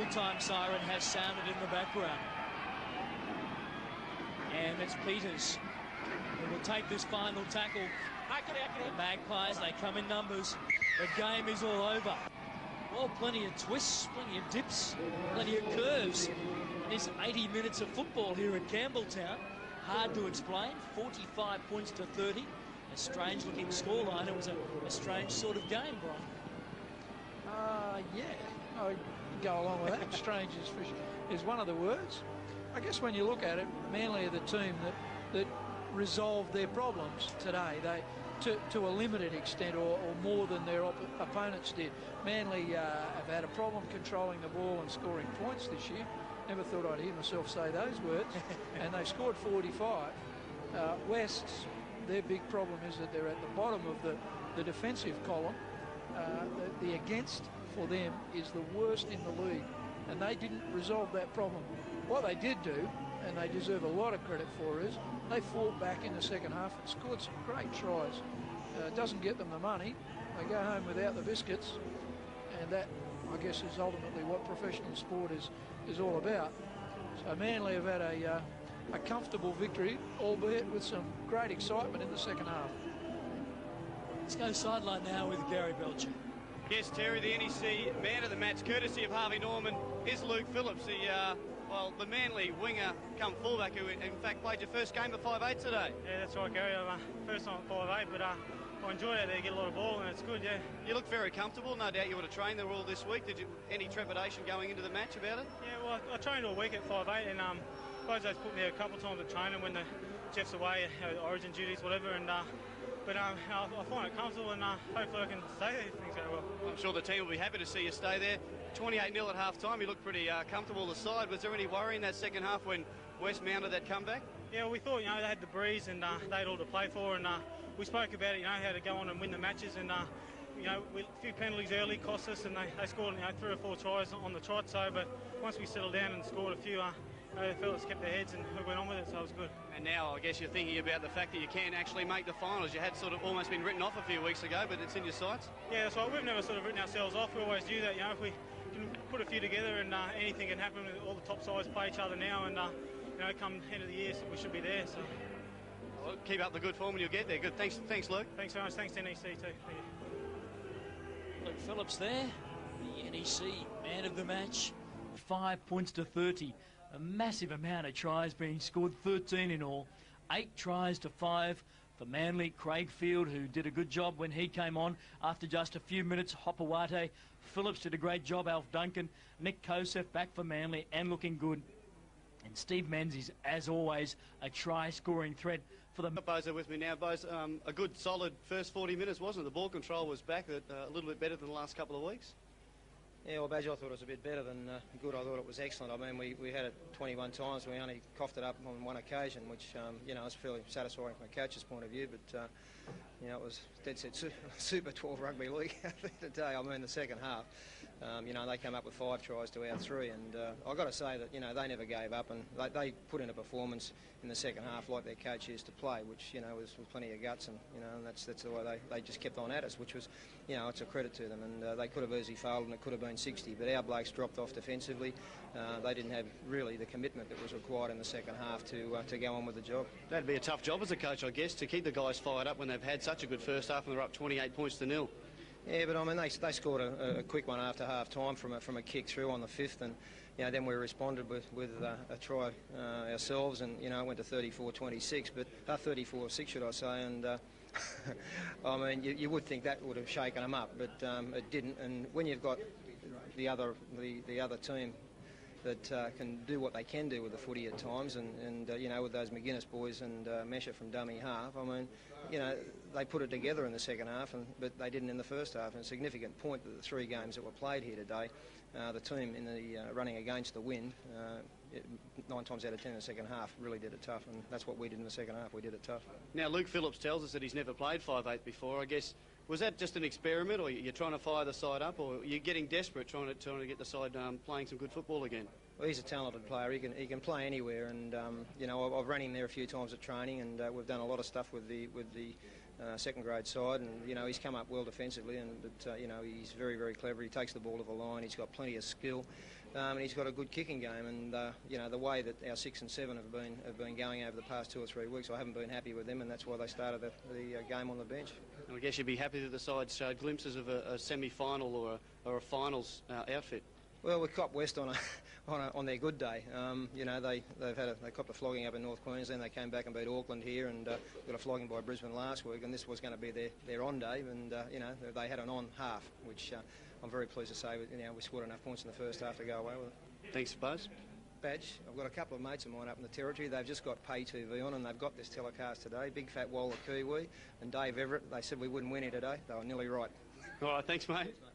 full-time siren has sounded in the background. And it's Peters who will take this final tackle. The Magpies, they come in numbers. The game is all over. Well, plenty of twists, plenty of dips, plenty of curves. This 80 minutes of football here at Campbelltown. Hard to explain. 45 points to 30. A strange-looking scoreline. It was a strange sort of game, Brian. Yeah, I go along with that. Strange is one of the words. I guess when you look at it, Manly are the team that resolved their problems today. To a limited extent, or more than their opponents did. Manly have had a problem controlling the ball and scoring points this year. Never thought I'd hear myself say those words. And they scored 45. West's, their big problem is that they're at the bottom of the defensive column. The against for them is the worst in the league, and they didn't resolve that problem. What they did do, and they deserve a lot of credit for, is they fought back in the second half and scored some great tries. It doesn't get them the money. They go home without the biscuits, and that, I guess, is ultimately what professional sport is all about. So Manly have had a comfortable victory, albeit with some great excitement in the second half. Let's go sideline now with Gary Belcher. Yes, Terry, the NEC man of the match, courtesy of Harvey Norman, is Luke Phillips, the Manly winger come fullback who, in fact, played your first game at 5'8" today. Yeah, that's right, Gary. First time at 5'8", but I enjoyed it there, get a lot of ball, and it's good, yeah. You look very comfortable. No doubt you would have trained there all this week. Did you any trepidation going into the match about it? Yeah, well, I trained all week at 5'8", and Bozo's put me there a couple of times at training when Jeff's away, origin duties, whatever, and but I find it comfortable, and hopefully I can stay there if things go well. I'm sure the team will be happy to see you stay there. 28-0 at half-time. You look pretty comfortable the side. Was there any worry in that second half when West mounted that comeback? Yeah, well, we thought, they had the breeze and they had all to play for, and we spoke about it, how to go on and win the matches, and a few penalties early cost us, and they scored 3 or 4 tries on the trot. So, but once we settled down and scored a few, the fellas kept their heads and we went on with it, so it was good. And now I guess you're thinking about the fact that you can actually make the finals. You had sort of almost been written off a few weeks ago, but it's in your sights. Yeah, that's right. We've never sort of written ourselves off. We always do that. If we can put a few together, and anything can happen. All the top sides play each other now, and come end of the year, so we should be there. So well, keep up the good form and you'll get there. Good. Thanks, Luke. Thanks very much. Thanks to NEC too. Thank you. Luke Phillips there, the NEC man of the match. 5 points to 30. A massive amount of tries being scored, 13 in all. 8 tries to 5 for Manly. Craig Field, who did a good job when he came on after just a few minutes. Hopawate. Phillips did a great job. Alf Duncan. Nick Kosef back for Manly and looking good. And Steve Menzies, as always, a try-scoring threat for them. Bozo with me now. Bozo, a good, solid first 40 minutes, wasn't it? The ball control was back a little bit better than the last couple of weeks. Yeah, well, Badger, I thought it was a bit better than good. I thought it was excellent. I mean, we had it 21 times. We only coughed it up on one occasion, which, was fairly satisfying from a coach's point of view. But, it was dead set Super 12 rugby league today. I mean, the second half, they came up with 5 tries to our 3. And I've got to say that, they never gave up. And they put in a performance in the second half like their coach used to play, which, was with plenty of guts. And, and that's the way they just kept on at us, which was, it's a credit to them. And they could have easily failed and it could have been 60, but our blokes dropped off defensively. They didn't have really the commitment that was required in the second half to go on with the job. That'd be a tough job as a coach, I guess, to keep the guys fired up when they've had such a good first half and they're up 28 points to 0. Yeah, but I mean, they scored a quick one after half time from a kick through on the 5th, and then we responded with a try ourselves, and it went to 34-26, but 34-6 should I say, and I mean, you would think that would have shaken them up, but it didn't. And when you've got the other team that can do what they can do with the footy at times, and with those McGuinness boys and Mesher from dummy half, I mean, they put it together in the second half, but they didn't in the first half. And a significant point that the 3 games that were played here today, the team in the running against the wind, 9 times out of 10 in the second half, really did it tough, and that's what we did in the second half. We did it tough. Now, Luke Phillips tells us that he's never played 5'8" before. I guess, was that just an experiment, or you're trying to fire the side up, or you're getting desperate trying to get the side playing some good football again? Well, he's a talented player. He can play anywhere, and I've run him there a few times at training, and we've done a lot of stuff with the second grade side, and he's come up well defensively, but he's very, very clever. He takes the ball to the line. He's got plenty of skill. and he's got a good kicking game. And you know, the way that our 6 and 7 have been going over the past 2 or 3 weeks, I haven't been happy with them, and that's why they started the game on the bench. And I guess you'd be happy that the side showed glimpses of a semi-final or a finals outfit. Well, we copped West on their good day. You know, they copped a flogging up in North Queensland. They came back and beat Auckland here, and got a flogging by Brisbane last week. And this was going to be their on day, and you know, they had an on half, which I'm very pleased to say. You know, we scored enough points in the first half to go away with it. Thanks, Buzz. Badge. I've got a couple of mates of mine up in the Territory. They've just got pay TV on, and they've got this telecast today. Big Fat Waller Kiwi and Dave Everett. They said we wouldn't win here today. They were nearly right. All right, thanks, mate. Cheers, mate.